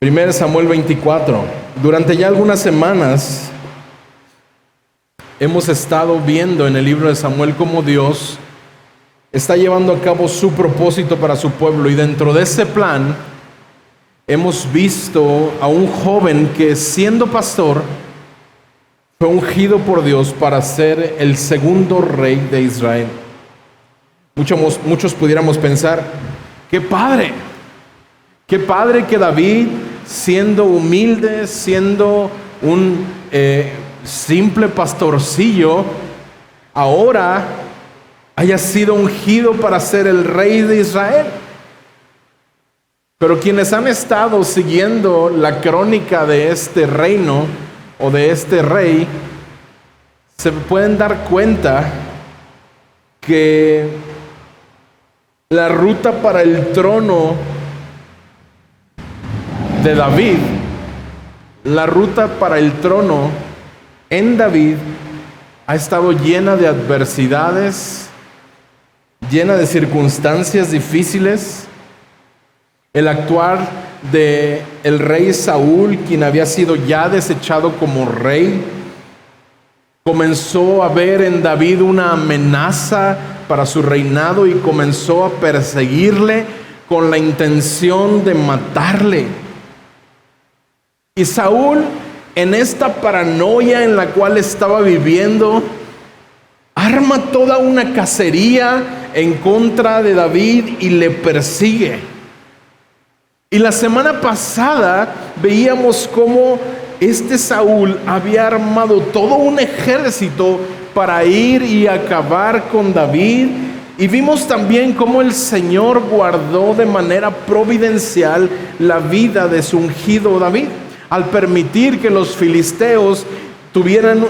1 Samuel 24. Durante ya algunas semanas hemos estado viendo en el libro de Samuel cómo Dios está llevando a cabo su propósito para su pueblo, y dentro de ese plan hemos visto a un joven que, siendo pastor, fue ungido por Dios para ser el segundo rey de Israel. Muchos pudiéramos pensar, qué padre que David, siendo humilde, siendo un simple pastorcillo, ahora haya sido ungido para ser el rey de Israel. Pero quienes han estado siguiendo la crónica de este reino o de este rey, se pueden dar cuenta que la ruta para el trono de David, la ruta para el trono en David, ha estado llena de adversidades, llena de circunstancias difíciles. El actuar de el rey Saúl, quien había sido ya desechado como rey, comenzó a ver en David una amenaza para su reinado y comenzó a perseguirle con la intención de matarle. Y Saúl, en esta paranoia en la cual estaba viviendo, arma toda una cacería en contra de David y le persigue. Y la semana pasada veíamos cómo este Saúl había armado todo un ejército para ir y acabar con David. Y vimos también cómo el Señor guardó de manera providencial la vida de su ungido David, al permitir que los filisteos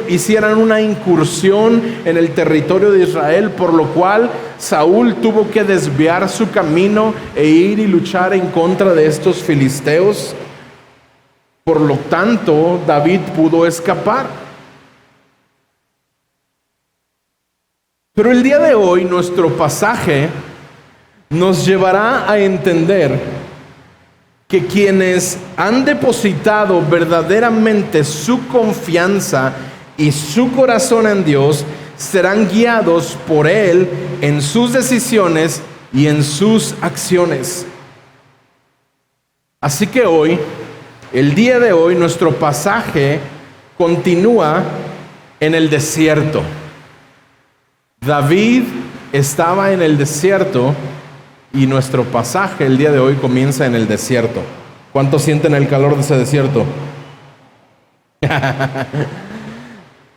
hicieran una incursión en el territorio de Israel, por lo cual Saúl tuvo que desviar su camino e ir y luchar en contra de estos filisteos. Por lo tanto, David pudo escapar. Pero el día de hoy nuestro pasaje nos llevará a entender que quienes han depositado verdaderamente su confianza y su corazón en Dios serán guiados por Él en sus decisiones y en sus acciones. Así que hoy, el día de hoy, nuestro pasaje continúa en el desierto. David estaba en el desierto y nuestro pasaje el día de hoy comienza en el desierto. ¿Cuántos sienten el calor de ese desierto?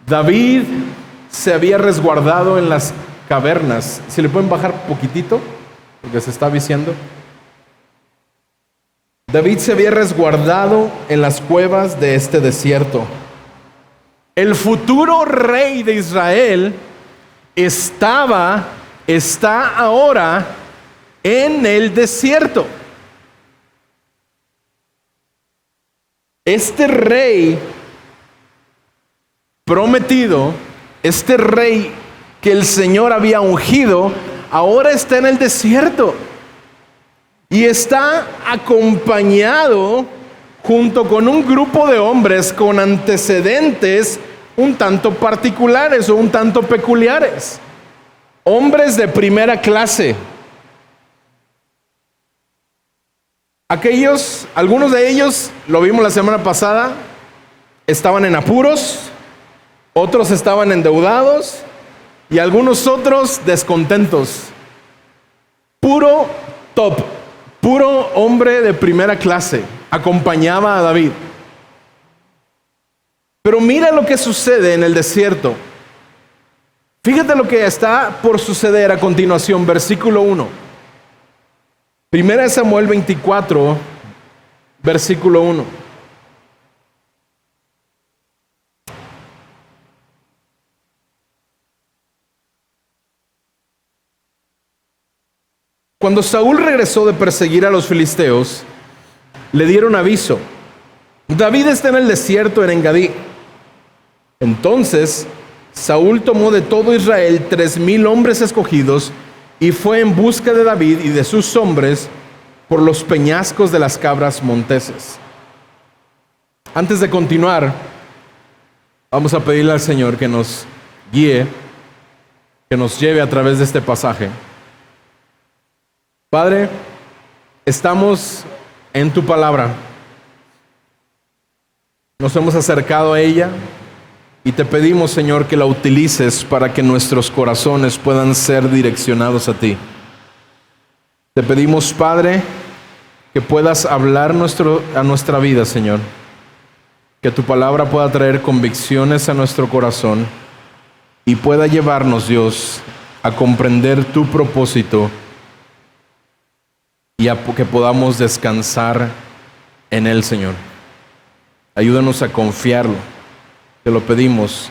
David se había resguardado en las cavernas. Si le pueden bajar poquitito, porque se está viciando. David se había resguardado en las cuevas de este desierto. El futuro rey de Israel está ahora en el desierto. Este rey prometido, este rey que el Señor había ungido, ahora está en el desierto. Y está acompañado junto con un grupo de hombres con antecedentes un tanto particulares o un tanto peculiares. Hombres de primera clase. Algunos de ellos, lo vimos la semana pasada, estaban en apuros, otros estaban endeudados y algunos otros descontentos. Puro top, puro hombre de primera clase, acompañaba a David. Pero mira lo que sucede en el desierto. Fíjate lo que está por suceder a continuación, versículo 1. 1 Samuel 24, versículo 1. Cuando Saúl regresó de perseguir a los filisteos, le dieron aviso: David está en el desierto en Engadí. Entonces Saúl tomó de todo Israel 3,000 hombres escogidos y fue en busca de David y de sus hombres por los peñascos de las cabras monteses. Antes de continuar, vamos a pedirle al Señor que nos guíe, que nos lleve a través de este pasaje. Padre, estamos en tu palabra. Nos hemos acercado a ella y te pedimos, Señor, que la utilices para que nuestros corazones puedan ser direccionados a ti. Te pedimos, Padre, que puedas hablar a nuestra vida, Señor. Que tu palabra pueda traer convicciones a nuestro corazón y pueda llevarnos, Dios, a comprender tu propósito y a que podamos descansar en él, Señor. Ayúdanos a confiarlo. Te lo pedimos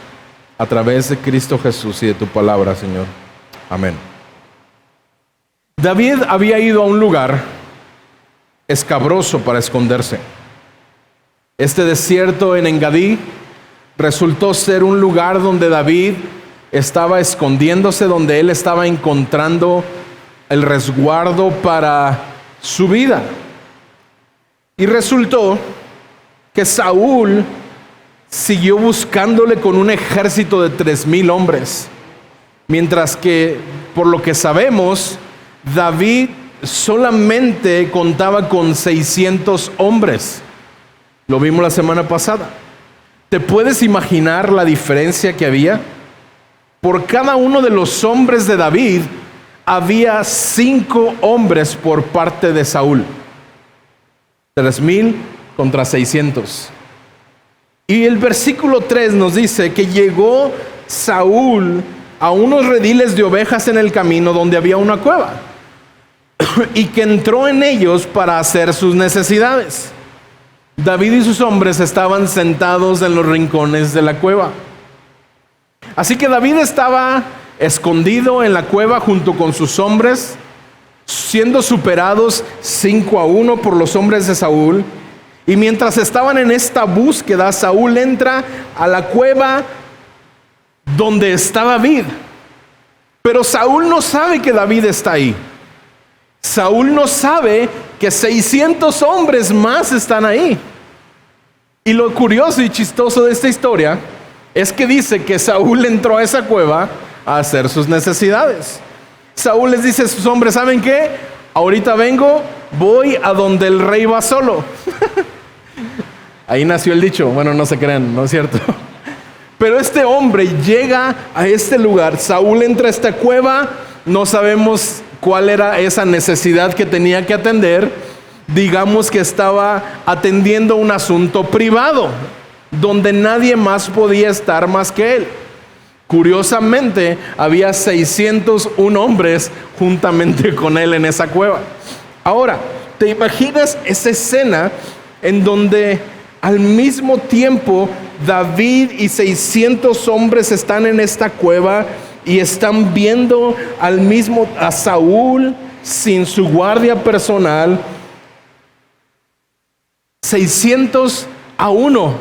a través de Cristo Jesús y de tu palabra, Señor. Amén. David había ido a un lugar escabroso para esconderse. Este desierto en Engadí resultó ser un lugar donde David estaba escondiéndose, donde él estaba encontrando el resguardo para su vida. Y resultó que Saúl siguió buscándole con un ejército de 3,000 hombres, mientras que, por lo que sabemos, David solamente contaba con 600 hombres. Lo vimos la semana pasada. ¿Te puedes imaginar la diferencia que había? Por cada uno de los hombres de David había 5 hombres por parte de Saúl. 3,000 contra 600. Y el versículo 3 nos dice que llegó Saúl a unos rediles de ovejas en el camino donde había una cueva, y que entró en ellos para hacer sus necesidades. David y sus hombres estaban sentados en los rincones de la cueva. Así que David estaba escondido en la cueva junto con sus hombres, siendo superados 5-1 por los hombres de Saúl. Y mientras estaban en esta búsqueda, Saúl entra a la cueva donde está David. Pero Saúl no sabe que David está ahí. Saúl no sabe que 600 hombres más están ahí. Y lo curioso y chistoso de esta historia es que dice que Saúl entró a esa cueva a hacer sus necesidades. Saúl les dice a sus hombres: ¿saben qué? Ahorita vengo, voy a donde el rey va solo. Ahí nació el dicho. Bueno, no se crean, no es cierto. Pero este hombre llega a este lugar. Saúl entra a esta cueva. No sabemos cuál era esa necesidad que tenía que atender. Digamos que estaba atendiendo un asunto privado, donde nadie más podía estar más que él. Curiosamente, había 601 hombres juntamente con él en esa cueva. Ahora, ¿te imaginas esa escena en donde al mismo tiempo David y 600 hombres están en esta cueva y están viendo a Saúl sin su guardia personal? 600-1.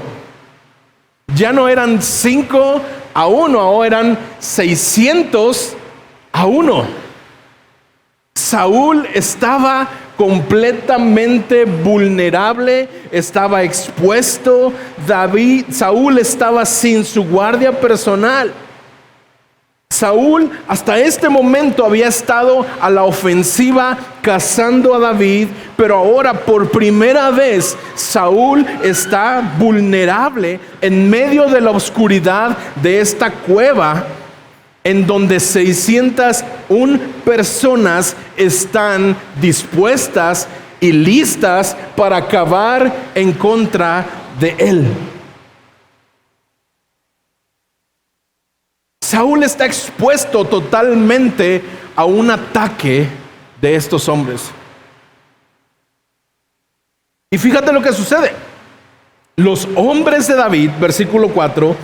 Ya no eran 5-1, ahora eran 600-1. Saúl estaba completamente vulnerable, estaba expuesto. Saúl estaba sin su guardia personal. Saúl hasta este momento había estado a la ofensiva cazando a David, pero ahora por primera vez Saúl está vulnerable en medio de la oscuridad de esta cueva, en donde 601 personas están dispuestas y listas para acabar en contra de él. Saúl está expuesto totalmente a un ataque de estos hombres. Y fíjate lo que sucede. Los hombres de David, versículo 4,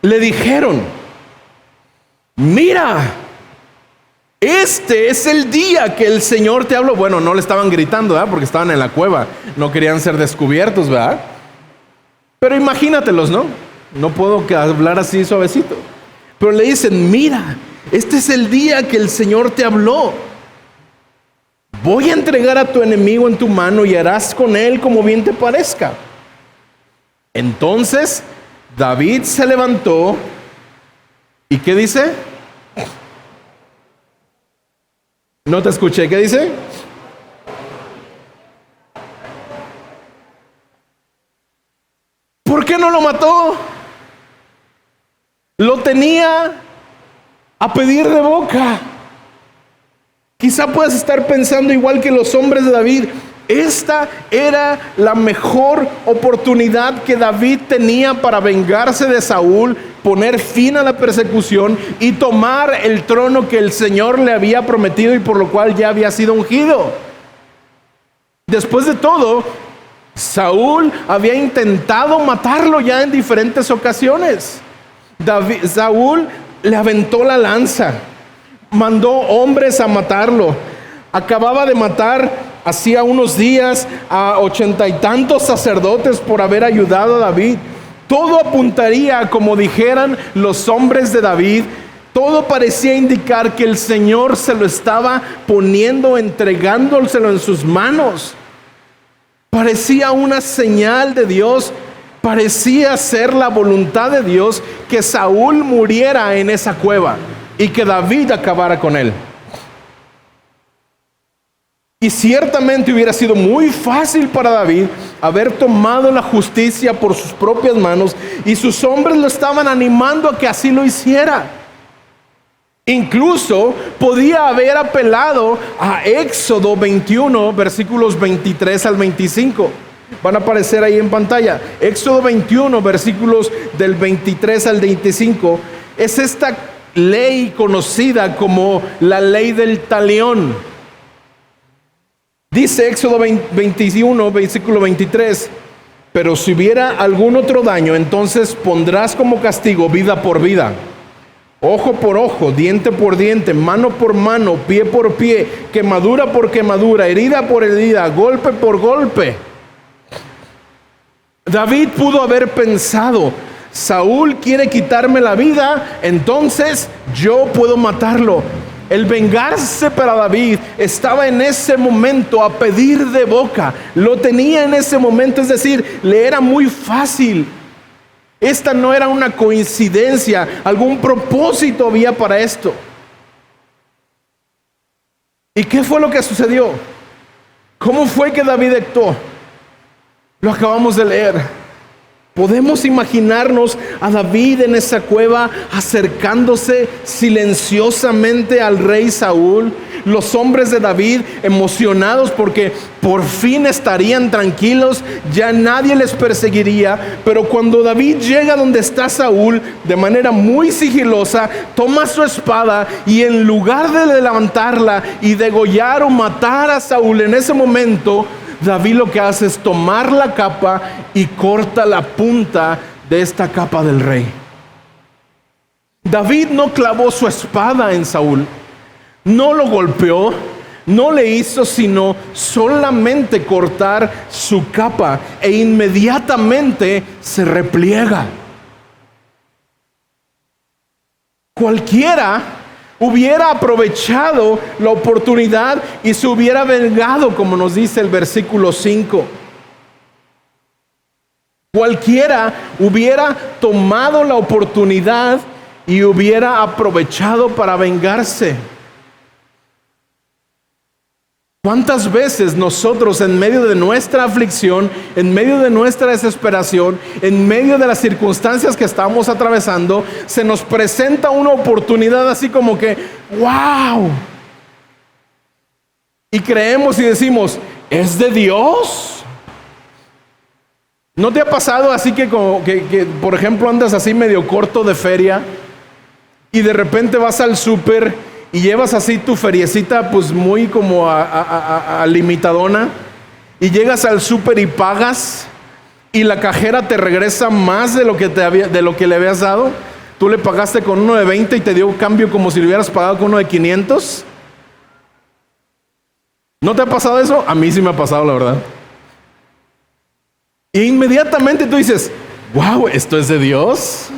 le dijeron: mira, este es el día que el Señor te habló. Bueno, no le estaban gritando, ¿verdad? Porque estaban en la cueva, no querían ser descubiertos, ¿verdad? Pero imagínatelos, ¿no? No puedo hablar así suavecito. Pero le dicen: mira, este es el día que el Señor te habló. Voy a entregar a tu enemigo en tu mano y harás con él como bien te parezca. Entonces David se levantó y ¿qué dice? No te escuché, ¿qué dice? ¿Por qué no lo mató? Lo tenía a pedir de boca. Quizá puedas estar pensando igual que los hombres de David. Esta era la mejor oportunidad que David tenía para vengarse de Saúl, poner fin a la persecución y tomar el trono que el Señor le había prometido y por lo cual ya había sido ungido. Después de todo, Saúl había intentado matarlo ya en diferentes ocasiones. Saúl le aventó la lanza, mandó hombres a matarlo. Acababa de matar hacía unos días a 80 y tantos sacerdotes por haber ayudado a David. Todo apuntaría, como dijeran los hombres de David, todo parecía indicar que el Señor se lo estaba poniendo, entregándoselo en sus manos. Parecía una señal de Dios, parecía ser la voluntad de Dios que Saúl muriera en esa cueva y que David acabara con él. Y ciertamente hubiera sido muy fácil para David haber tomado la justicia por sus propias manos, y sus hombres lo estaban animando a que así lo hiciera. Incluso podía haber apelado a Éxodo 21, versículos 23 al 25. Van a aparecer ahí en pantalla. Éxodo 21, versículos del 23 al 25. Es esta ley conocida como la ley del talión. Dice Éxodo 21, versículo 23: pero si hubiera algún otro daño, entonces pondrás como castigo vida por vida, ojo por ojo, diente por diente, mano por mano, pie por pie, quemadura por quemadura, herida por herida, golpe por golpe. David pudo haber pensado: Saúl quiere quitarme la vida, entonces yo puedo matarlo. El vengarse para David estaba en ese momento a pedir de boca. Lo tenía en ese momento, es decir, le era muy fácil. Esta no era una coincidencia, algún propósito había para esto. ¿Y qué fue lo que sucedió? ¿Cómo fue que David actuó? Lo acabamos de leer. Podemos imaginarnos a David en esa cueva acercándose silenciosamente al rey Saúl. Los hombres de David emocionados porque por fin estarían tranquilos, ya nadie les perseguiría. Pero cuando David llega donde está Saúl, de manera muy sigilosa, toma su espada y en lugar de levantarla y degollar o matar a Saúl en ese momento, David lo que hace es tomar la capa y corta la punta de esta capa del rey. David no clavó su espada en Saúl, no lo golpeó, no le hizo sino solamente cortar su capa, e inmediatamente se repliega. Cualquiera hubiera aprovechado la oportunidad y se hubiera vengado, como nos dice el versículo 5. Cualquiera hubiera tomado la oportunidad y hubiera aprovechado para vengarse. ¿Cuántas veces nosotros, en medio de nuestra aflicción, en medio de nuestra desesperación, en medio de las circunstancias que estamos atravesando, se nos presenta una oportunidad así como que ¡wow! Y creemos y decimos: ¿es de Dios? ¿No te ha pasado así que por ejemplo, andas así medio corto de feria y de repente vas al súper y llevas así tu feriecita pues muy como a limitadona, y llegas al súper y pagas y la cajera te regresa más de lo que le habías dado? Tú le pagaste con uno de 20 y te dio cambio como si le hubieras pagado con uno de 500. ¿No te ha pasado eso? A mí sí me ha pasado, la verdad. E inmediatamente tú dices: wow, esto es de Dios,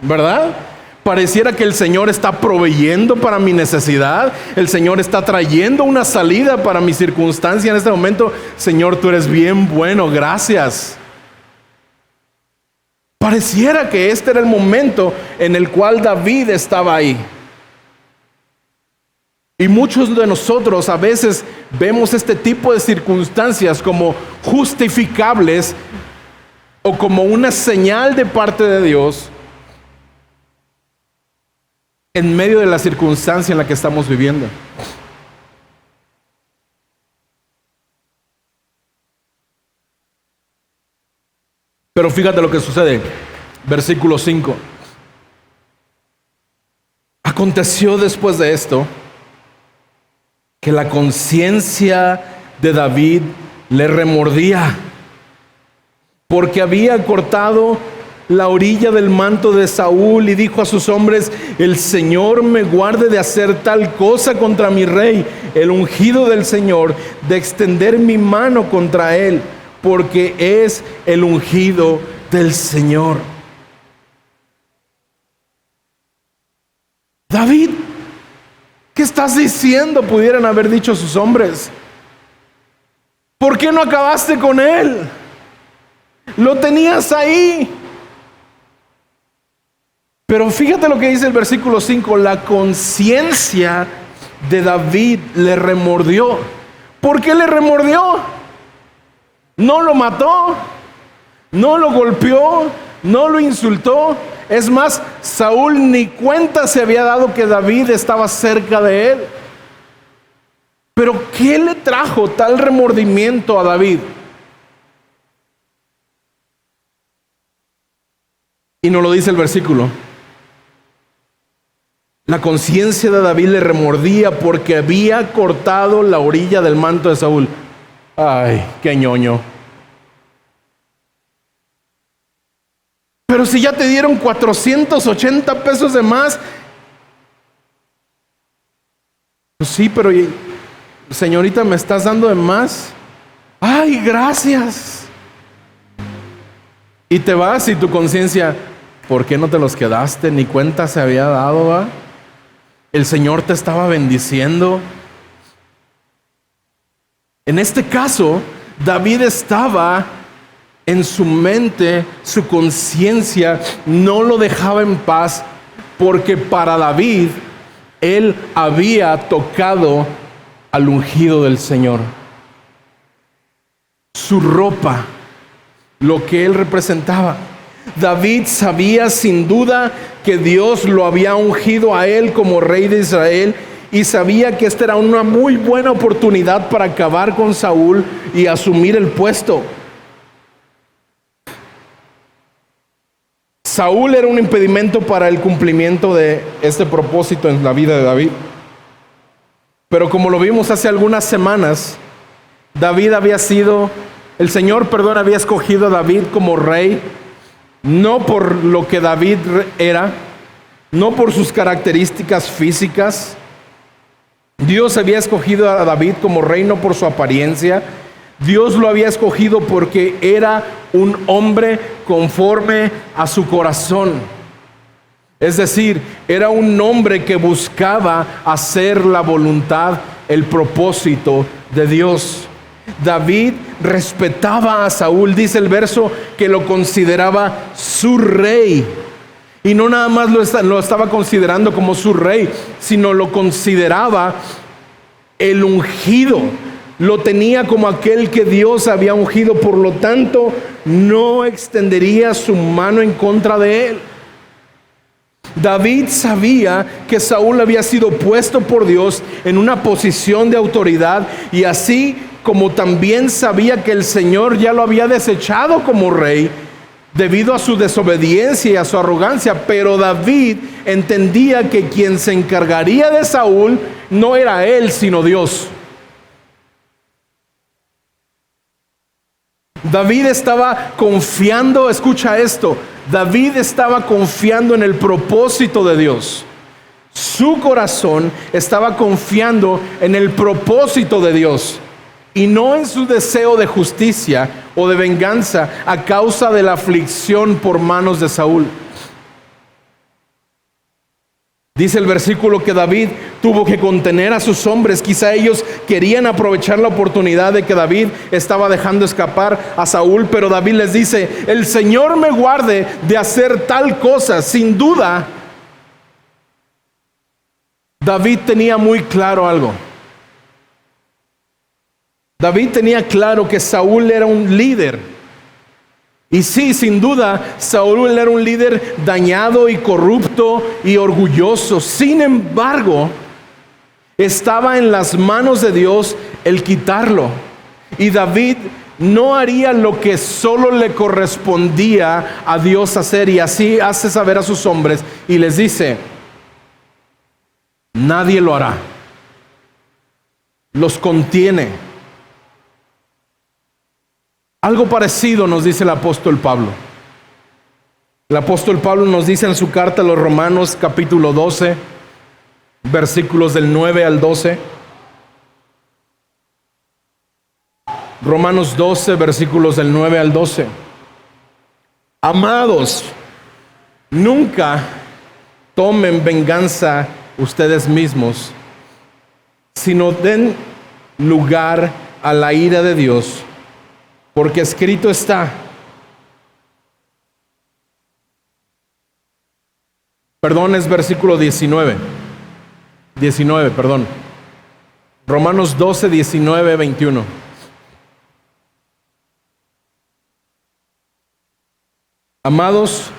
¿verdad? Pareciera que el Señor está proveyendo para mi necesidad. El Señor está trayendo una salida para mi circunstancia en este momento. Señor, tú eres bien bueno, gracias. Pareciera que este era el momento en el cual David estaba ahí. Y muchos de nosotros a veces vemos este tipo de circunstancias como justificables o como una señal de parte de Dios en medio de la circunstancia en la que estamos viviendo. Pero fíjate lo que sucede. Versículo 5. Aconteció después de esto que la conciencia de David le remordía, porque había cortado la orilla del manto de Saúl y dijo a sus hombres: el Señor me guarde de hacer tal cosa contra mi rey, el ungido del Señor, de extender mi mano contra él, porque es el ungido del Señor. David, ¿qué estás diciendo?, pudieran haber dicho sus hombres. ¿Por qué no acabaste con él? Lo tenías ahí. Pero fíjate lo que dice el versículo 5. La conciencia de David le remordió. ¿Por qué le remordió? No lo mató, no lo golpeó, no lo insultó. Es más, Saúl ni cuenta se había dado que David estaba cerca de él. Pero ¿qué le trajo tal remordimiento a David? Y nos lo dice el versículo. La conciencia de David le remordía porque había cortado la orilla del manto de Saúl. Ay, qué ñoño. Pero si ya te dieron 480 pesos de más. Pues sí, pero señorita, ¿me estás dando de más? Ay, gracias. Y te vas y tu conciencia, ¿por qué no te los quedaste? Ni cuenta se había dado, ¿va? El Señor te estaba bendiciendo. En este caso, David estaba en su mente, su conciencia no lo dejaba en paz, porque para David, él había tocado al ungido del Señor. Su ropa, lo que él representaba. David sabía sin duda que Dios lo había ungido a él como rey de Israel, y sabía que esta era una muy buena oportunidad para acabar con Saúl y asumir el puesto. Saúl era un impedimento para el cumplimiento de este propósito en la vida de David. Pero como lo vimos hace algunas semanas, el Señor había escogido a David como rey, no por lo que David era, no por sus características físicas. Dios había escogido a David como rey no por su apariencia. Dios lo había escogido porque era un hombre conforme a su corazón. Es decir, era un hombre que buscaba hacer la voluntad, el propósito de Dios. David respetaba a Saúl, dice el verso, que lo consideraba su rey. Y no nada más lo estaba considerando como su rey, sino lo consideraba el ungido. Lo tenía como aquel que Dios había ungido, por lo tanto, no extendería su mano en contra de él. David sabía que Saúl había sido puesto por Dios en una posición de autoridad, y así como también sabía que el Señor ya lo había desechado como rey debido a su desobediencia y a su arrogancia. Pero David entendía que quien se encargaría de Saúl no era él, sino Dios. David estaba confiando, escucha esto, David estaba confiando en el propósito de Dios. Su corazón estaba confiando en el propósito de Dios y no en su deseo de justicia o de venganza a causa de la aflicción por manos de Saúl. Dice el versículo que David tuvo que contener a sus hombres. Quizá ellos querían aprovechar la oportunidad de que David estaba dejando escapar a Saúl, pero David les dice: el Señor me guarde de hacer tal cosa. Sin duda, David tenía muy claro algo. David tenía claro que Saúl era un líder. Y sí, sin duda, Saúl era un líder dañado y corrupto y orgulloso. Sin embargo, estaba en las manos de Dios el quitarlo. Y David no haría lo que solo le correspondía a Dios hacer. Y así hace saber a sus hombres y les dice: nadie lo hará. Los contiene. Algo parecido nos dice el apóstol Pablo. El apóstol Pablo nos dice en su carta a los Romanos, capítulo 12, versículos del 9 al 12. Romanos 12, versículos del 9 al 12. Amados, nunca tomen venganza ustedes mismos, sino den lugar a la ira de Dios. Porque escrito está. Perdón, es versículo 19. 19, perdón. Romanos 12, 19, 21. Amados,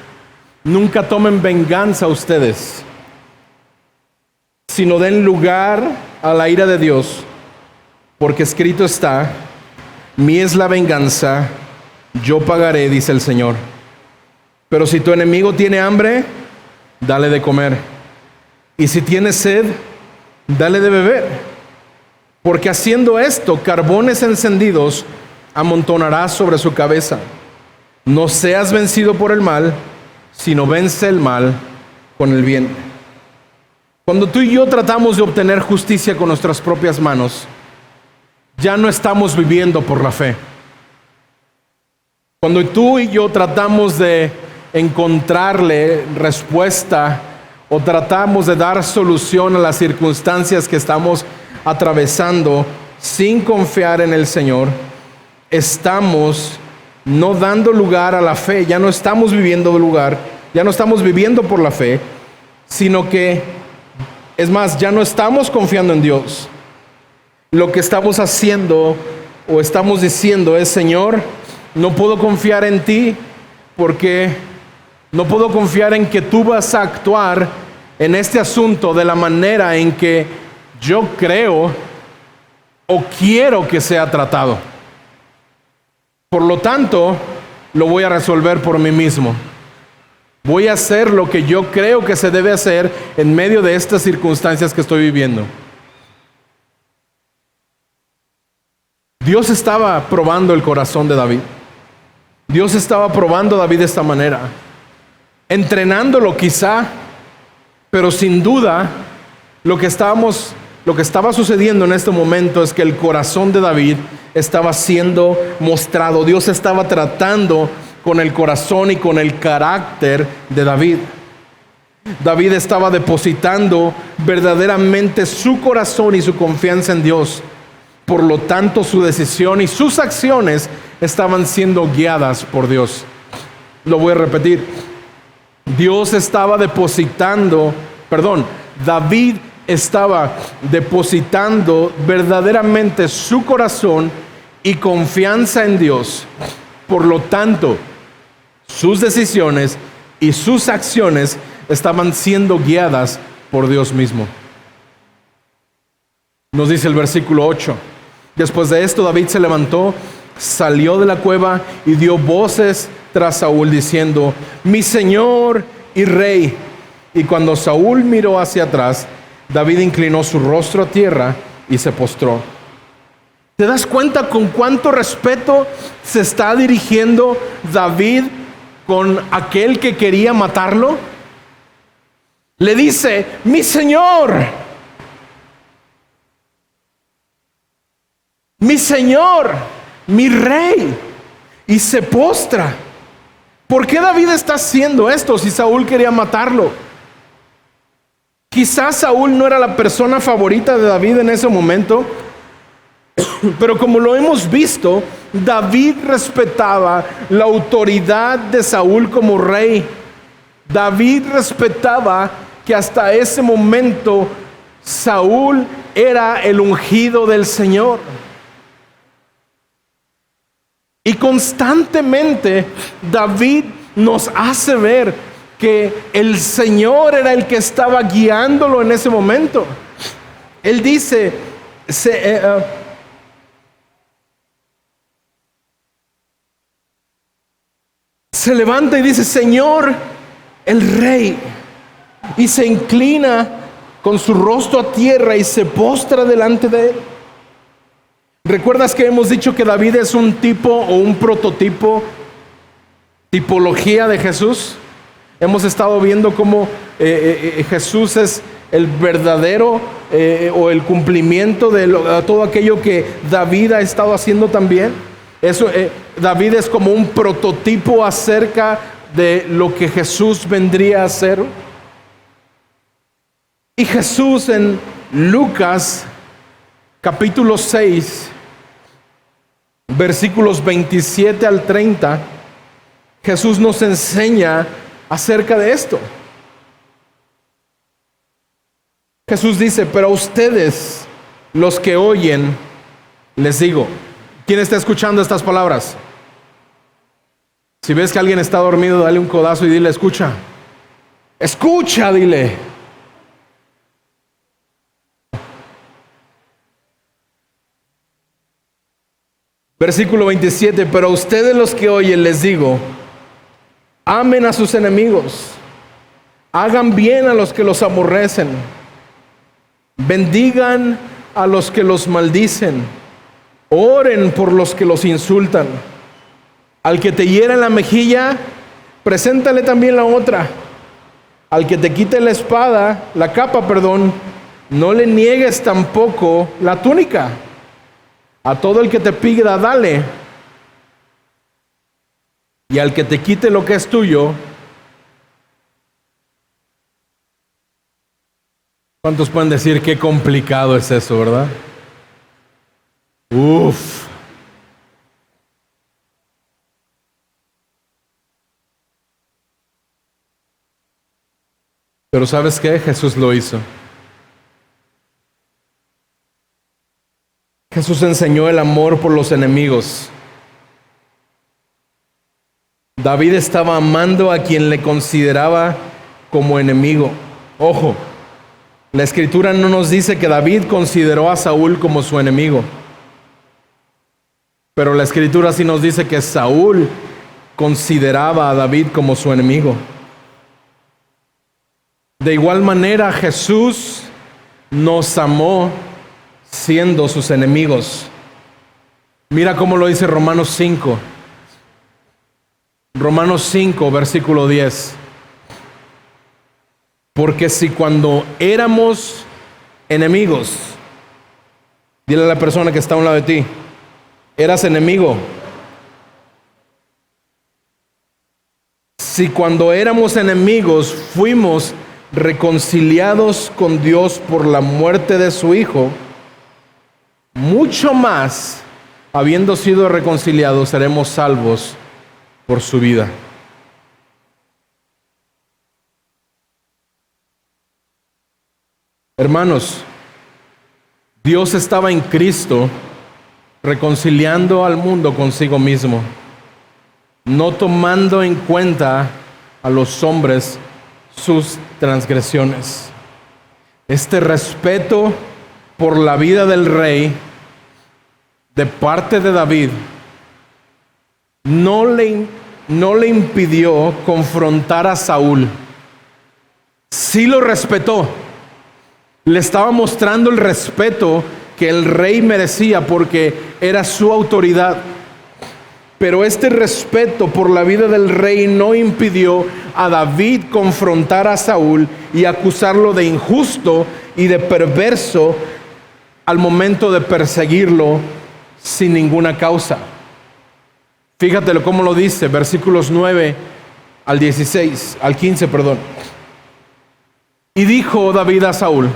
nunca tomen venganza ustedes, sino den lugar a la ira de Dios. Porque escrito está: mía es la venganza, yo pagaré, dice el Señor. Pero si tu enemigo tiene hambre, dale de comer. Y si tiene sed, dale de beber. Porque haciendo esto, carbones encendidos amontonarás sobre su cabeza. No seas vencido por el mal, sino vence el mal con el bien. Cuando tú y yo tratamos de obtener justicia con nuestras propias manos, ya no estamos viviendo por la fe. Cuando tú y yo tratamos de encontrarle respuesta o tratamos de dar solución a las circunstancias que estamos atravesando sin confiar en el Señor, estamos no dando lugar a la fe. Ya no estamos viviendo ya no estamos viviendo por la fe, sino que, es más, ya no estamos confiando en Dios. Lo que estamos haciendo o estamos diciendo es: Señor, no puedo confiar en ti porque no puedo confiar en que tú vas a actuar en este asunto de la manera en que yo creo o quiero que sea tratado. Por lo tanto, lo voy a resolver por mí mismo. Voy a hacer lo que yo creo que se debe hacer en medio de estas circunstancias que estoy viviendo. Dios estaba probando el corazón de David. Dios estaba probando a David de esta manera, entrenándolo quizá, pero sin duda lo que estaba sucediendo en este momento es que el corazón de David estaba siendo mostrado. Dios estaba tratando con el corazón y con el carácter de David. David estaba depositando verdaderamente su corazón y su confianza en Dios. Por lo tanto, su decisión y sus acciones estaban siendo guiadas por Dios. Lo voy a repetir. David estaba depositando verdaderamente su corazón y confianza en Dios. Por lo tanto, sus decisiones y sus acciones estaban siendo guiadas por Dios mismo. Nos dice el versículo 8. Después de esto, David se levantó, salió de la cueva y dio voces tras Saúl diciendo: mi señor y rey. Y cuando Saúl miró hacia atrás, David inclinó su rostro a tierra y se postró. ¿Te das cuenta con cuánto respeto se está dirigiendo David con aquel que quería matarlo? Le dice: mi señor, mi señor, mi rey. Y se postra. ¿Por qué David está haciendo esto si Saúl quería matarlo? Quizás Saúl no era la persona favorita de David en ese momento, pero como lo hemos visto, David respetaba la autoridad de Saúl como rey. David respetaba que hasta ese momento Saúl era el ungido del Señor. Y constantemente David nos hace ver que el Señor era el que estaba guiándolo en ese momento. Él dice, se levanta y dice, Señor, el rey, y se inclina con su rostro a tierra y se postra delante de él. ¿Recuerdas que hemos dicho que David es un tipo o un prototipo, tipología de Jesús? Hemos estado viendo cómo Jesús es el verdadero o el cumplimiento de todo aquello que David ha estado haciendo también. Eso, David es como un prototipo acerca de lo que Jesús vendría a hacer. Y Jesús en Lucas capítulo 6, versículos 27 al 30, Jesús nos enseña acerca de esto. Jesús dice, pero a ustedes, los que oyen, les digo. ¿Quién está escuchando estas palabras? Si ves que alguien está dormido, dale un codazo y dile, escucha. Escucha, dile. Versículo 27, pero a ustedes los que oyen les digo, amen a sus enemigos, hagan bien a los que los aborrecen, bendigan a los que los maldicen, oren por los que los insultan. Al que te hiera en la mejilla, preséntale también la otra. Al que te quite la capa, no le niegues tampoco la túnica. A todo el que te pida, dale. Y al que te quite lo que es tuyo, ¿cuántos pueden decir qué complicado es eso, verdad? Uf. Pero ¿sabes qué? Jesús lo hizo. Jesús enseñó el amor por los enemigos. David estaba amando a quien le consideraba como enemigo. Ojo, la Escritura no nos dice que David consideró a Saúl como su enemigo. Pero la Escritura sí nos dice que Saúl consideraba a David como su enemigo. De igual manera, Jesús nos amó siendo sus enemigos. Mira cómo lo dice Romanos 5. Romanos 5, versículo 10. Porque si cuando éramos enemigos, dile a la persona que está a un lado de ti, eras enemigo. Si cuando éramos enemigos fuimos reconciliados con Dios por la muerte de su Hijo, mucho más, habiendo sido reconciliados, seremos salvos por su vida. Hermanos, Dios estaba en Cristo reconciliando al mundo consigo mismo, no tomando en cuenta a los hombres sus transgresiones. Este respeto por la vida del rey de parte de David no le impidió confrontar a Saúl. Sí lo respetó. Le estaba mostrando el respeto que el rey merecía porque era su autoridad. Pero este respeto por la vida del rey no impidió a David confrontar a Saúl y acusarlo de injusto y de perverso al momento de perseguirlo sin ninguna causa. Fíjate cómo lo dice, versículos 9 al 15. Y dijo David a Saúl: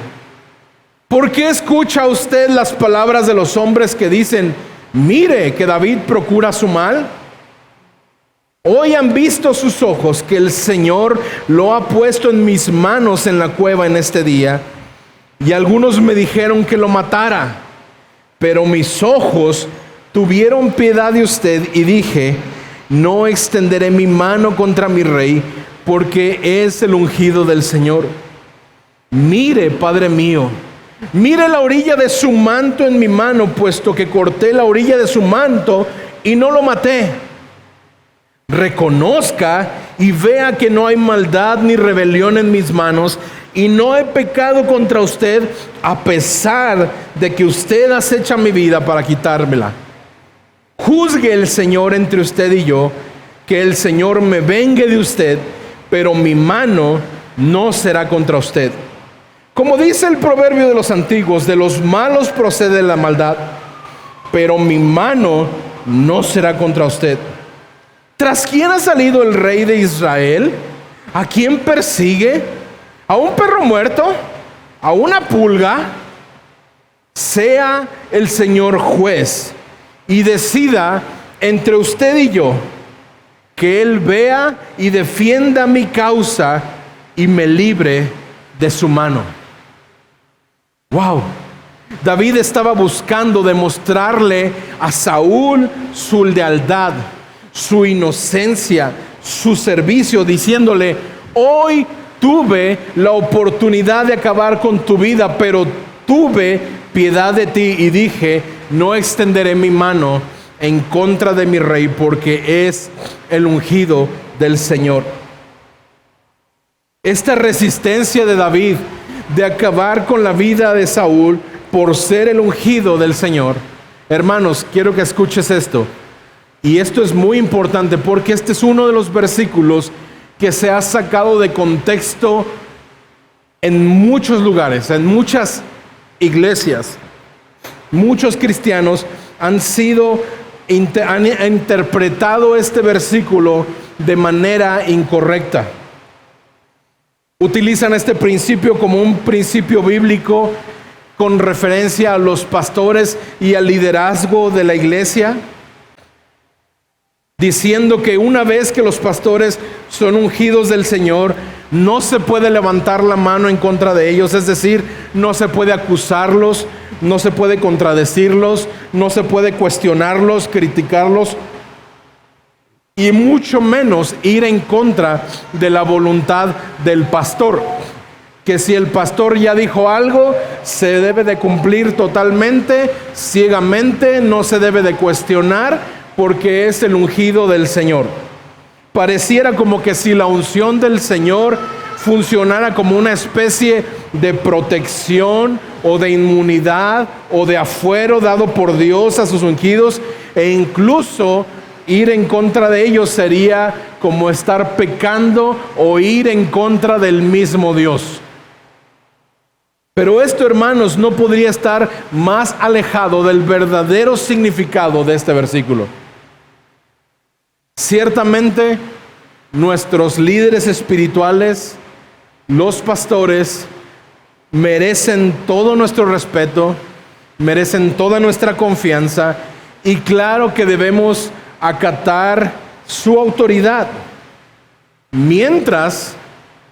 ¿por qué escucha usted las palabras de los hombres que dicen, mire que David procura su mal? Hoy han visto sus ojos que el Señor lo ha puesto en mis manos en la cueva en este día. Y algunos me dijeron que lo matara, pero mis ojos tuvieron piedad de usted y dije, no extenderé mi mano contra mi rey, porque es el ungido del Señor. Mire, Padre mío, mire la orilla de su manto en mi mano, puesto que corté la orilla de su manto y no lo maté. Reconozca y vea que no hay maldad ni rebelión en mis manos, y no he pecado contra usted, a pesar de que usted acecha mi vida para quitármela. Juzgue el Señor entre usted y yo, que el Señor me vengue de usted, pero mi mano no será contra usted. Como dice el proverbio de los antiguos, de los malos procede la maldad, pero mi mano no será contra usted. ¿Tras quién ha salido el rey de Israel? ¿A quién persigue? ¿A un perro muerto? ¿A una pulga? Sea el Señor juez y decida entre usted y yo, que Él vea y defienda mi causa y me libre de su mano. Wow. David estaba buscando demostrarle a Saúl su lealtad, su inocencia, su servicio, diciéndole: hoy tuve la oportunidad de acabar con tu vida, pero tuve piedad de ti y dije, no extenderé mi mano en contra de mi rey, porque es el ungido del Señor. Esta resistencia de David de acabar con la vida de Saúl por ser el ungido del Señor, hermanos, quiero que escuches esto. Y esto es muy importante porque este es uno de los versículos que se ha sacado de contexto en muchos lugares, en muchas iglesias. Muchos cristianos han interpretado este versículo de manera incorrecta. Utilizan este principio como un principio bíblico con referencia a los pastores y al liderazgo de la iglesia, diciendo que una vez que los pastores son ungidos del Señor, no se puede levantar la mano en contra de ellos, es decir, no se puede acusarlos, no se puede contradecirlos, no se puede cuestionarlos, criticarlos, y mucho menos ir en contra de la voluntad del pastor. Que si el pastor ya dijo algo, se debe de cumplir totalmente, ciegamente, no se debe de cuestionar, porque es el ungido del Señor. Pareciera como que si la unción del Señor funcionara como una especie de protección o de inmunidad o de afuero dado por Dios a sus ungidos, e incluso ir en contra de ellos sería como estar pecando o ir en contra del mismo Dios. Pero esto, hermanos, no podría estar más alejado del verdadero significado de este versículo. Ciertamente, nuestros líderes espirituales, los pastores, merecen todo nuestro respeto, merecen toda nuestra confianza, y claro que debemos acatar su autoridad. Mientras,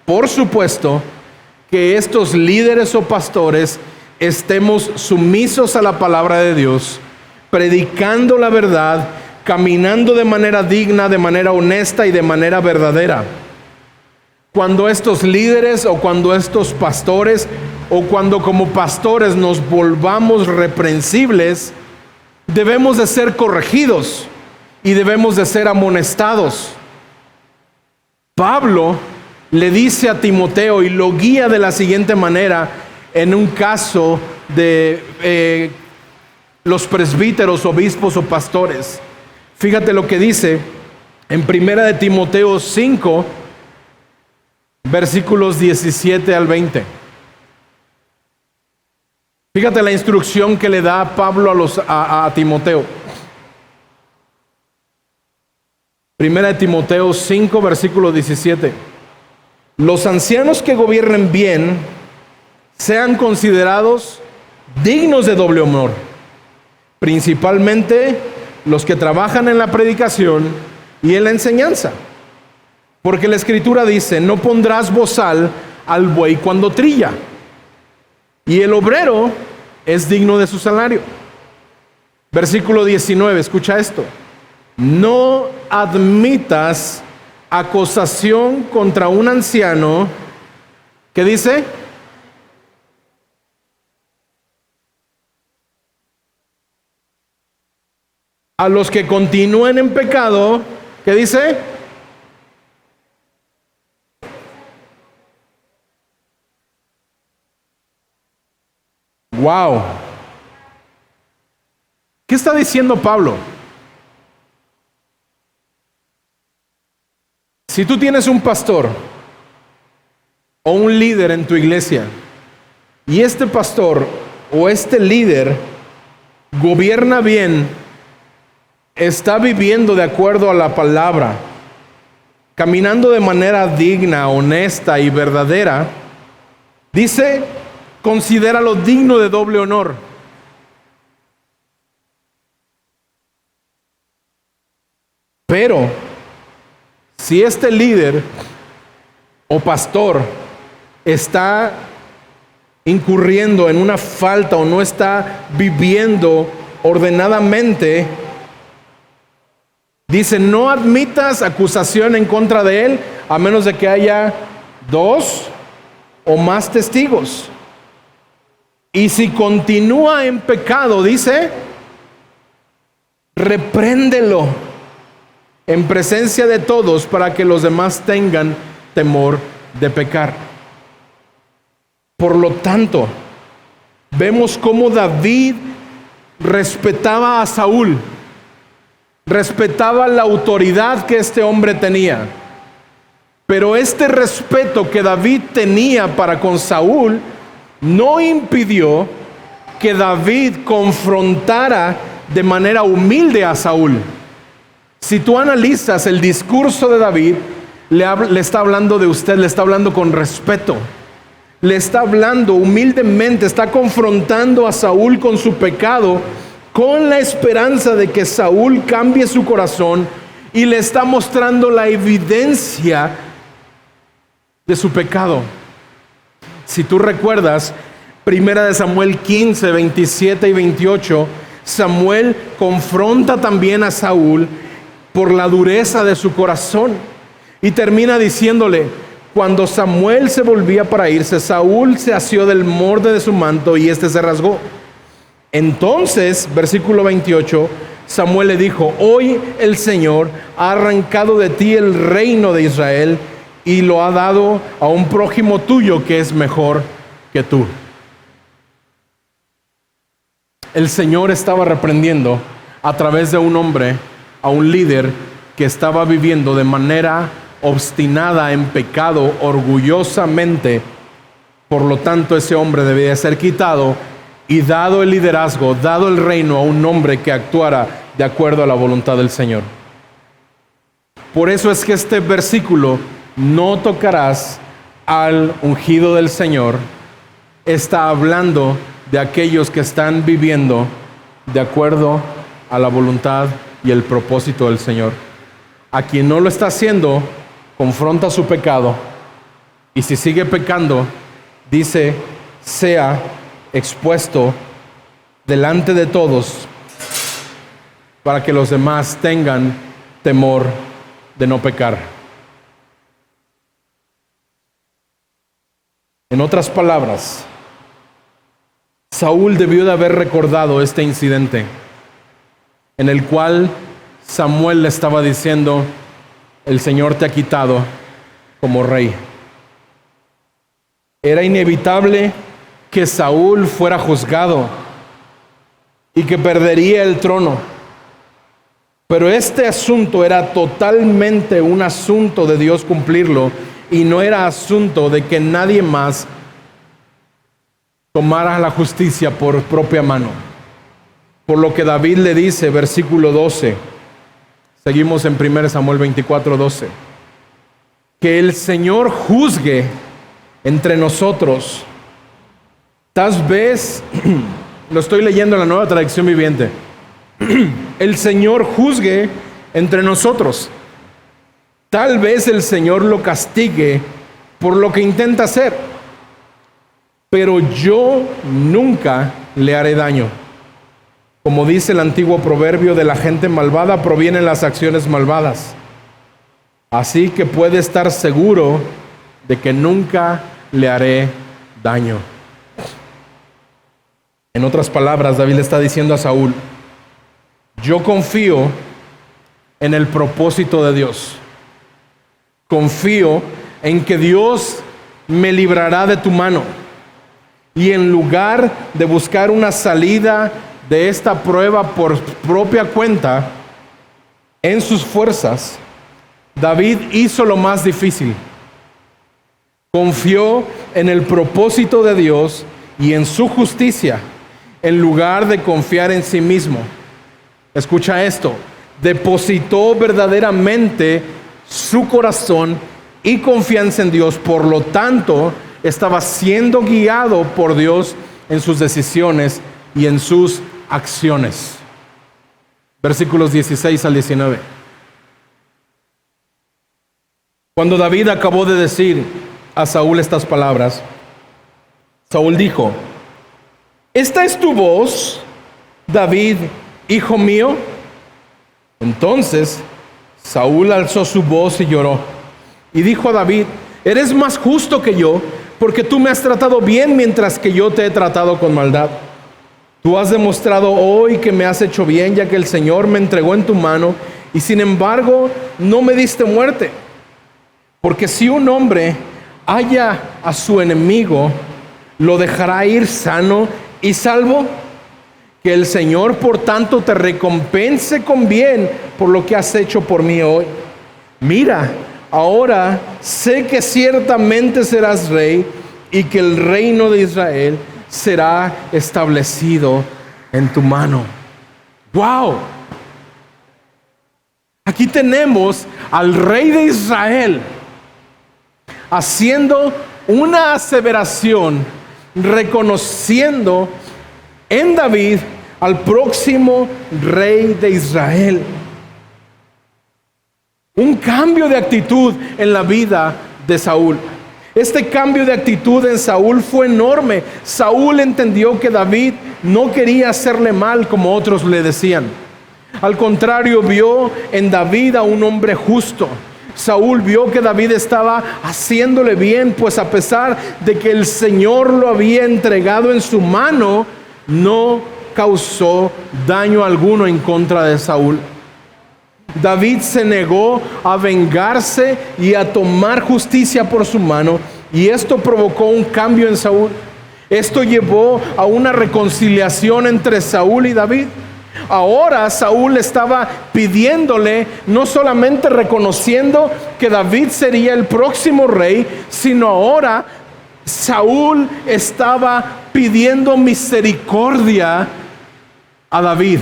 por supuesto, que estos líderes o pastores estemos sumisos a la palabra de Dios, predicando la verdad, caminando de manera digna, de manera honesta y de manera verdadera. Cuando estos líderes o cuando estos pastores o cuando como pastores nos volvamos reprensibles, debemos de ser corregidos y debemos de ser amonestados. Pablo le dice a Timoteo y lo guía de la siguiente manera en un caso de los presbíteros, obispos o pastores. Fíjate lo que dice en 1 de Timoteo 5, versículos 17 al 20. Fíjate la instrucción que le da Pablo a Timoteo. 1 de Timoteo 5, versículo 17. los ancianos que gobiernen bien sean considerados dignos de doble honor, principalmente los que trabajan en la predicación y en la enseñanza. Porque la Escritura dice: no pondrás bozal al buey cuando trilla, y el obrero es digno de su salario. Versículo 19, escucha esto: no admitas acusación contra un anciano. ¿Qué dice? A los que continúen en pecado. ¿Qué dice? Wow. ¿Qué está diciendo Pablo? Si tú tienes un pastor o un líder en tu iglesia, y este pastor o este líder gobierna bien, está viviendo de acuerdo a la palabra, caminando de manera digna, honesta y verdadera, dice: considéralo digno de doble honor. Pero si este líder o pastor está incurriendo en una falta o no está viviendo ordenadamente, dice: no admitas acusación en contra de él a menos de que haya 2 o más testigos. Y si continúa en pecado, dice, repréndelo en presencia de todos para que los demás tengan temor de pecar. Por lo tanto, vemos cómo David respetaba a Saúl, respetaba la autoridad que este hombre tenía. Pero este respeto que David tenía para con Saúl no impidió que David confrontara de manera humilde a Saúl. Si tú analizas el discurso de David, le está hablando de usted, le está hablando con respeto, le está hablando humildemente, está confrontando a Saúl con su pecado, con la esperanza de que Saúl cambie su corazón, y le está mostrando la evidencia de su pecado. Si tú recuerdas, 1 Samuel 15, 27 y 28, Samuel confronta también a Saúl por la dureza de su corazón, y termina diciéndole: cuando Samuel se volvía para irse, Saúl se asió del borde de su manto y éste se rasgó. Entonces, versículo 28, Samuel le dijo: hoy el Señor ha arrancado de ti el reino de Israel y lo ha dado a un prójimo tuyo que es mejor que tú. El Señor estaba reprendiendo a través de un hombre a un líder que estaba viviendo de manera obstinada en pecado, orgullosamente. Por lo tanto, ese hombre debía ser quitado y dado el liderazgo, dado el reino a un hombre que actuara de acuerdo a la voluntad del Señor. Por eso es que este versículo: no tocarás al ungido del Señor, está hablando de aquellos que están viviendo de acuerdo a la voluntad y el propósito del Señor. A quien no lo está haciendo, confronta su pecado, y si sigue pecando, dice: sea expuesto delante de todos para que los demás tengan temor de no pecar. En otras palabras, Saúl debió de haber recordado este incidente en el cual Samuel le estaba diciendo: el Señor te ha quitado como rey. Era inevitable que Saúl fuera juzgado y que perdería el trono. Pero este asunto era totalmente un asunto de Dios cumplirlo, y no era asunto de que nadie más tomara la justicia por propia mano. Por lo que David le dice, versículo 12, seguimos en 1 Samuel 24, 12. que el Señor juzgue entre nosotros. Tal vez, lo estoy leyendo en la Nueva Traducción Viviente, el Señor juzgue entre nosotros. Tal vez el Señor lo castigue por lo que intenta hacer, pero yo nunca le haré daño. Como dice el antiguo proverbio, de la gente malvada provienen las acciones malvadas. Así que puede estar seguro de que nunca le haré daño. En otras palabras, David le está diciendo a Saúl: yo confío en el propósito de Dios. Confío en que Dios me librará de tu mano. Y en lugar de buscar una salida de esta prueba por propia cuenta, en sus fuerzas, David hizo lo más difícil. Confió en el propósito de Dios y en su justicia, en lugar de confiar en sí mismo. Escucha esto: depositó verdaderamente su corazón y confianza en Dios. Por lo tanto, estaba siendo guiado por Dios en sus decisiones y en sus acciones. Versículos 16 al 19. Cuando David acabó de decir a Saúl estas palabras, Saúl dijo: ¿esta es tu voz, David, hijo mío? Entonces Saúl alzó su voz y lloró, y dijo a David: eres más justo que yo, porque tú me has tratado bien mientras que yo te he tratado con maldad. Tú has demostrado hoy que me has hecho bien, ya que el Señor me entregó en tu mano, y sin embargo no me diste muerte. Porque si un hombre halla a su enemigo, ¿lo dejará ir sano y salvo? Que el Señor, por tanto, te recompense con bien por lo que has hecho por mí hoy. Mira, ahora sé que ciertamente serás rey y que el reino de Israel será establecido en tu mano. ¡Wow! Aquí tenemos al rey de Israel haciendo una aseveración, reconociendo en David al próximo rey de Israel. Un cambio de actitud en la vida de Saúl. Este cambio de actitud en Saúl fue enorme. Saúl entendió que David no quería hacerle mal como otros le decían. Al contrario, vio en David a un hombre justo. Saúl vio que David estaba haciéndole bien, pues a pesar de que el Señor lo había entregado en su mano, no causó daño alguno en contra de Saúl. David se negó a vengarse y a tomar justicia por su mano, y esto provocó un cambio en Saúl. Esto llevó a una reconciliación entre Saúl y David. Ahora Saúl estaba pidiéndole, no solamente reconociendo que David sería el próximo rey, sino ahora Saúl estaba pidiendo misericordia a David.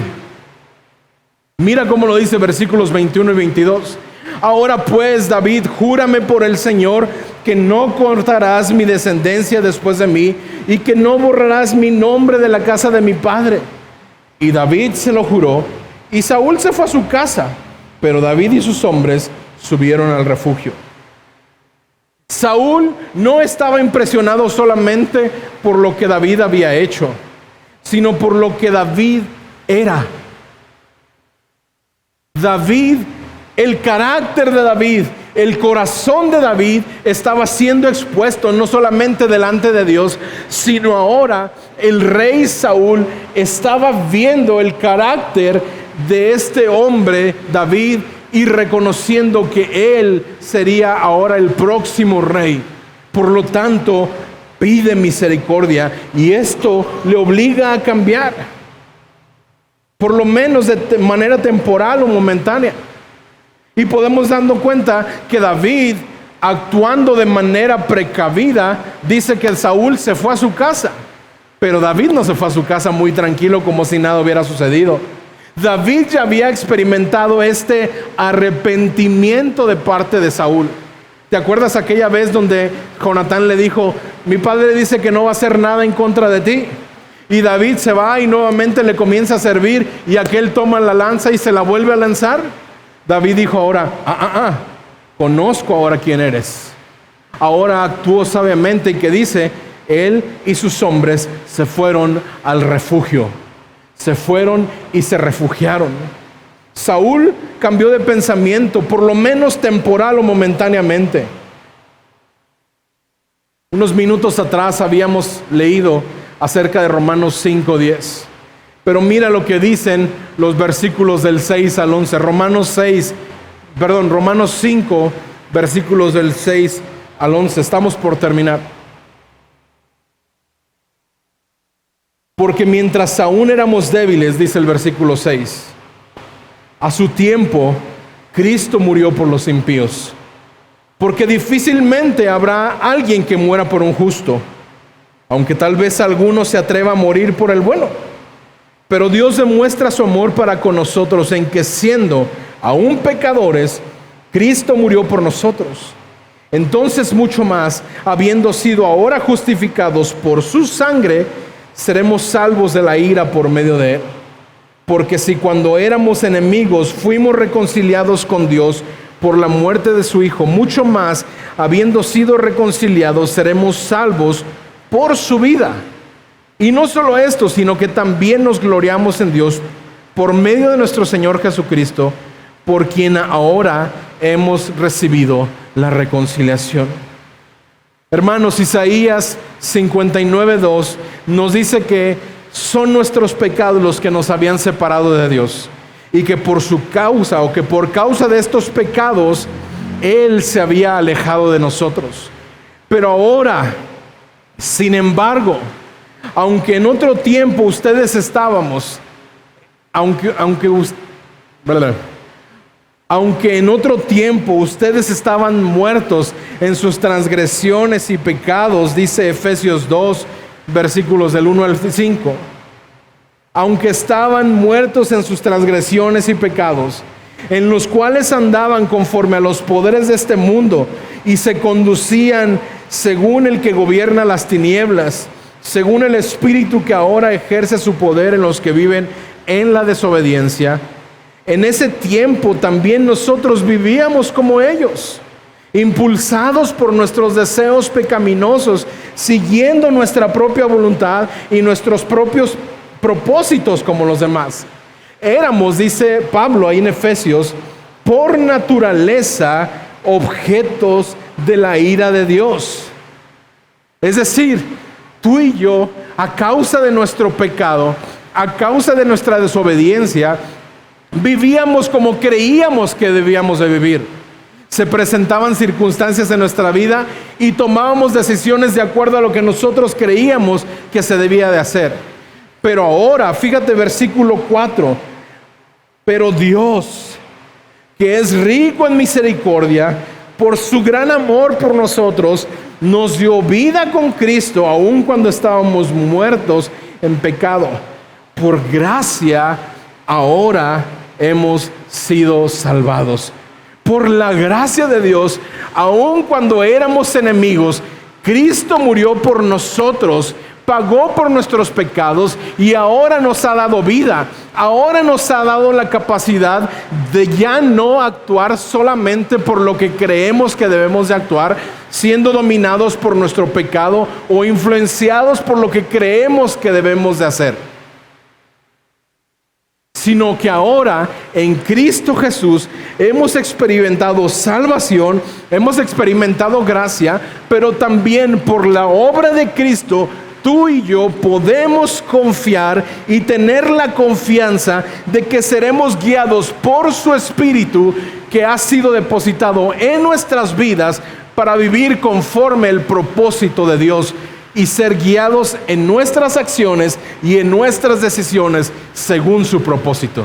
Mira cómo lo dice versículos 21 y 22. Ahora pues, David, júrame por el Señor que no cortarás mi descendencia después de mí y que no borrarás mi nombre de la casa de mi padre. Y David se lo juró, y Saúl se fue a su casa, pero David y sus hombres subieron al refugio. Saúl no estaba impresionado solamente por lo que David había hecho, sino por lo que David era. David, el carácter de David, el corazón de David estaba siendo expuesto no solamente delante de Dios, sino ahora el rey Saúl estaba viendo el carácter de este hombre David y reconociendo que él sería ahora el próximo rey. Por lo tanto, pide misericordia, y esto le obliga a cambiar, por lo menos de manera temporal o momentánea. Y podemos darnos cuenta que David, actuando de manera precavida, dice que Saúl se fue a su casa. Pero David no se fue a su casa muy tranquilo como si nada hubiera sucedido. David ya había experimentado este arrepentimiento de parte de Saúl. ¿Te acuerdas aquella vez donde Jonatán le dijo, mi padre dice que no va a hacer nada en contra de ti? Y David se va y nuevamente le comienza a servir y aquel toma la lanza y se la vuelve a lanzar. David dijo ahora, conozco ahora quién eres. Ahora actuó sabiamente y que dice, él y sus hombres se fueron al refugio. Se fueron y se refugiaron. Saúl cambió de pensamiento, por lo menos temporal o momentáneamente. Unos minutos atrás habíamos leído acerca de Romanos 5:10. Pero mira lo que dicen los versículos del 6 al 11. Romanos 5, versículos del 6 al 11. Estamos por terminar. Porque mientras aún éramos débiles, dice el versículo 6, a su tiempo Cristo murió por los impíos. Porque difícilmente habrá alguien que muera por un justo, aunque tal vez alguno se atreva a morir por el bueno. Pero Dios demuestra su amor para con nosotros en que siendo aún pecadores, Cristo murió por nosotros. Entonces mucho más, habiendo sido ahora justificados por su sangre, seremos salvos de la ira por medio de él. Porque si cuando éramos enemigos fuimos reconciliados con Dios por la muerte de su Hijo, mucho más, habiendo sido reconciliados, seremos salvos por su vida. Y no solo esto, sino que también nos gloriamos en Dios por medio de nuestro Señor Jesucristo, por quien ahora hemos recibido la reconciliación. Hermanos, Isaías 59:2 nos dice que son nuestros pecados los que nos habían separado de Dios, y que por su causa, o que por causa de estos pecados, Él se había alejado de nosotros. Pero ahora, sin embargo, aunque en otro tiempo ustedes estábamos, aunque en otro tiempo ustedes estaban muertos en sus transgresiones y pecados, dice Efesios 2, versículos del 1 al 5. Aunque estaban muertos en sus transgresiones y pecados, en los cuales andaban conforme a los poderes de este mundo y se conducían según el que gobierna las tinieblas, según el espíritu que ahora ejerce su poder en los que viven en la desobediencia. En ese tiempo también nosotros vivíamos como ellos, impulsados por nuestros deseos pecaminosos, siguiendo nuestra propia voluntad y nuestros propios propósitos como los demás. Éramos, dice Pablo ahí en Efesios, por naturaleza objetos de la ira de Dios. Es decir, tú y yo, a causa de nuestro pecado, a causa de nuestra desobediencia, vivíamos como creíamos que debíamos de vivir. Se presentaban circunstancias en nuestra vida y tomábamos decisiones de acuerdo a lo que nosotros creíamos que se debía de hacer. Pero ahora, fíjate versículo 4, pero Dios, que es rico en misericordia, por su gran amor por nosotros, nos dio vida con Cristo, aun cuando estábamos muertos en pecado. Por gracia, ahora hemos sido salvados. Por la gracia de Dios, aun cuando éramos enemigos, Cristo murió por nosotros, pagó por nuestros pecados y ahora nos ha dado vida. Ahora nos ha dado la capacidad de ya no actuar solamente por lo que creemos que debemos de actuar, siendo dominados por nuestro pecado o influenciados por lo que creemos que debemos de hacer, sino que ahora en Cristo Jesús hemos experimentado salvación, hemos experimentado gracia, pero también por la obra de Cristo, tú y yo podemos confiar y tener la confianza de que seremos guiados por su Espíritu que ha sido depositado en nuestras vidas para vivir conforme el propósito de Dios y ser guiados en nuestras acciones y en nuestras decisiones según su propósito.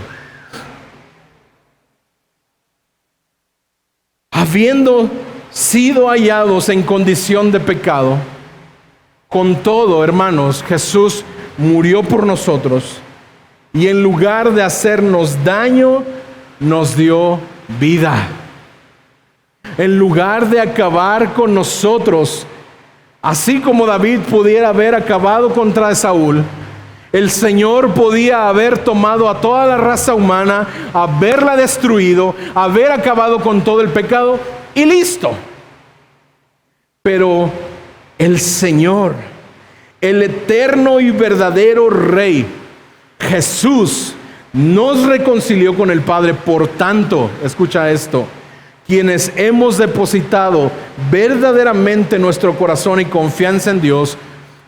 Habiendo sido hallados en condición de pecado, con todo, hermanos, Jesús murió por nosotros y en lugar de hacernos daño, nos dio vida. En lugar de acabar con nosotros, así como David pudiera haber acabado contra Saúl, el Señor podía haber tomado a toda la raza humana, haberla destruido, haber acabado con todo el pecado y listo. Pero el Señor, el eterno y verdadero Rey, Jesús, nos reconcilió con el Padre. Por tanto, escucha esto, quienes hemos depositado verdaderamente nuestro corazón y confianza en Dios,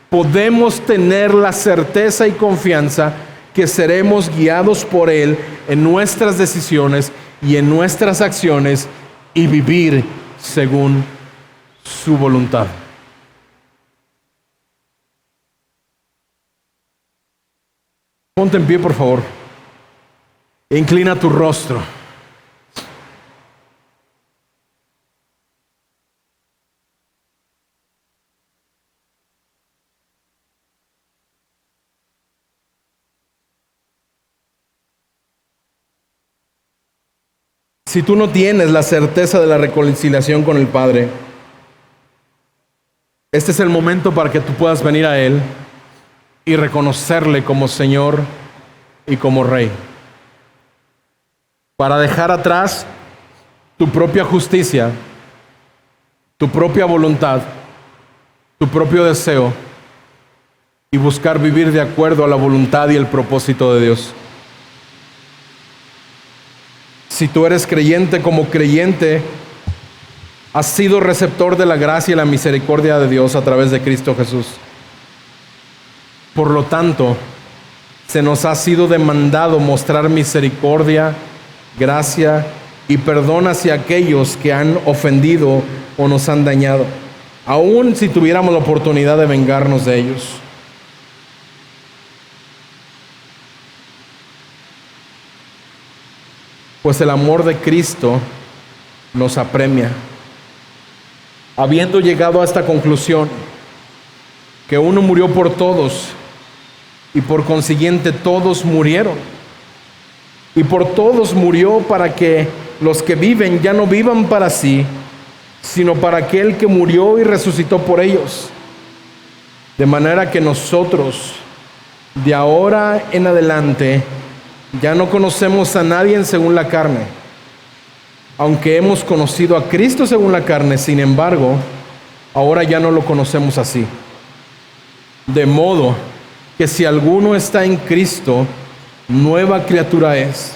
podemos tener la certeza y confianza que seremos guiados por Él en nuestras decisiones y en nuestras acciones y vivir según su voluntad. Ponte en pie, por favor. Inclina tu rostro. Si tú no tienes la certeza de la reconciliación con el Padre, este es el momento para que tú puedas venir a Él y reconocerle como Señor y como Rey. Para dejar atrás tu propia justicia, tu propia voluntad, tu propio deseo y buscar vivir de acuerdo a la voluntad y el propósito de Dios. Si tú eres creyente, como creyente, has sido receptor de la gracia y la misericordia de Dios a través de Cristo Jesús. Por lo tanto, se nos ha sido demandado mostrar misericordia, gracia y perdón hacia aquellos que han ofendido o nos han dañado, aun si tuviéramos la oportunidad de vengarnos de ellos. Pues el amor de Cristo nos apremia, habiendo llegado a esta conclusión, que uno murió por todos y por consiguiente todos murieron. Y por todos murió para que los que viven ya no vivan para sí, sino para aquel que murió y resucitó por ellos. De manera que nosotros, de ahora en adelante, ya no conocemos a nadie según la carne. Aunque hemos conocido a Cristo según la carne, sin embargo, ahora ya no lo conocemos así. De modo que si alguno está en Cristo, nueva criatura es.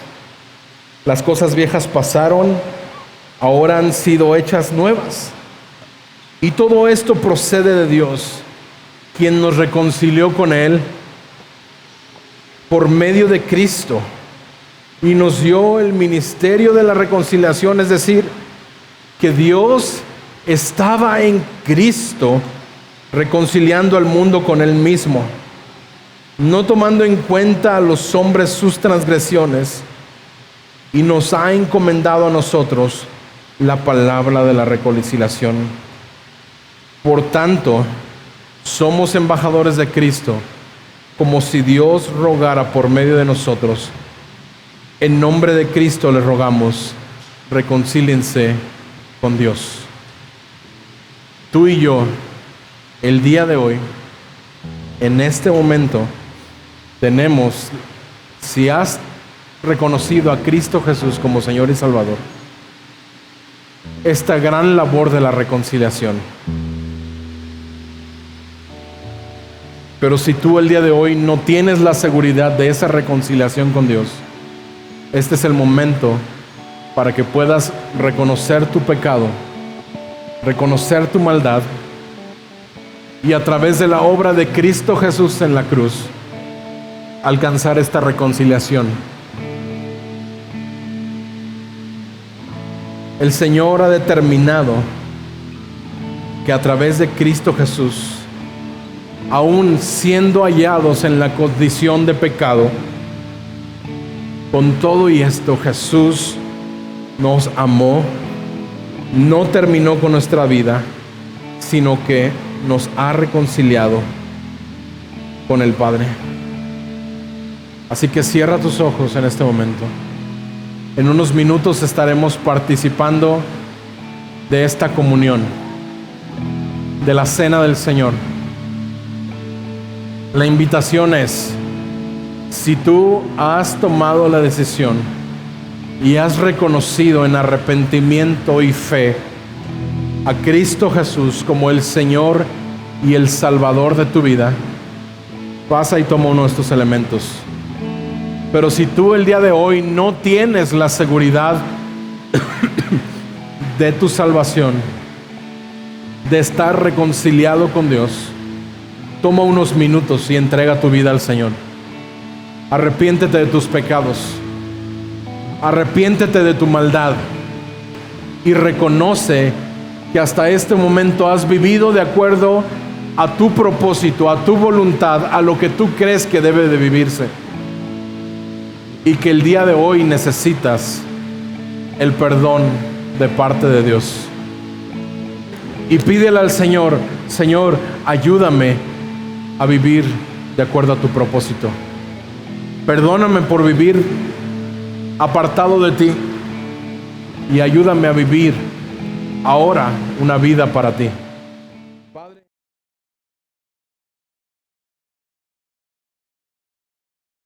Las cosas viejas pasaron, ahora han sido hechas nuevas. Y todo esto procede de Dios, quien nos reconcilió con Él por medio de Cristo y nos dio el ministerio de la reconciliación, es decir, que Dios estaba en Cristo reconciliando al mundo con Él mismo, no tomando en cuenta a los hombres sus transgresiones, y nos ha encomendado a nosotros la palabra de la reconciliación. Por tanto, somos embajadores de Cristo, como si Dios rogara por medio de nosotros. En nombre de Cristo les rogamos, reconcíliense con Dios. Tú y yo, el día de hoy, en este momento, tenemos, si has reconocido a Cristo Jesús como Señor y Salvador, esta gran labor de la reconciliación. Pero si tú el día de hoy no tienes la seguridad de esa reconciliación con Dios, este es el momento para que puedas reconocer tu pecado, reconocer tu maldad y a través de la obra de Cristo Jesús en la cruz, alcanzar esta reconciliación. El Señor ha determinado que a través de Cristo Jesús, aún siendo hallados en la condición de pecado, con todo y esto Jesús nos amó, no terminó con nuestra vida, sino que nos ha reconciliado con el Padre. Así que cierra tus ojos en este momento. En unos minutos estaremos participando de esta comunión, de la cena del Señor. La invitación es, si tú has tomado la decisión y has reconocido en arrepentimiento y fe a Cristo Jesús como el Señor y el Salvador de tu vida, pasa y toma uno de estos elementos. Pero si tú el día de hoy no tienes la seguridad de tu salvación, de estar reconciliado con Dios, toma unos minutos y entrega tu vida al Señor. Arrepiéntete de tus pecados, arrepiéntete de tu maldad y reconoce que hasta este momento has vivido de acuerdo a tu propósito, a tu voluntad, a lo que tú crees que debe de vivirse, y que el día de hoy necesitas el perdón de parte de Dios. Y pídele al Señor: Señor, ayúdame a vivir de acuerdo a tu propósito. Perdóname por vivir apartado de ti y ayúdame a vivir ahora una vida para ti.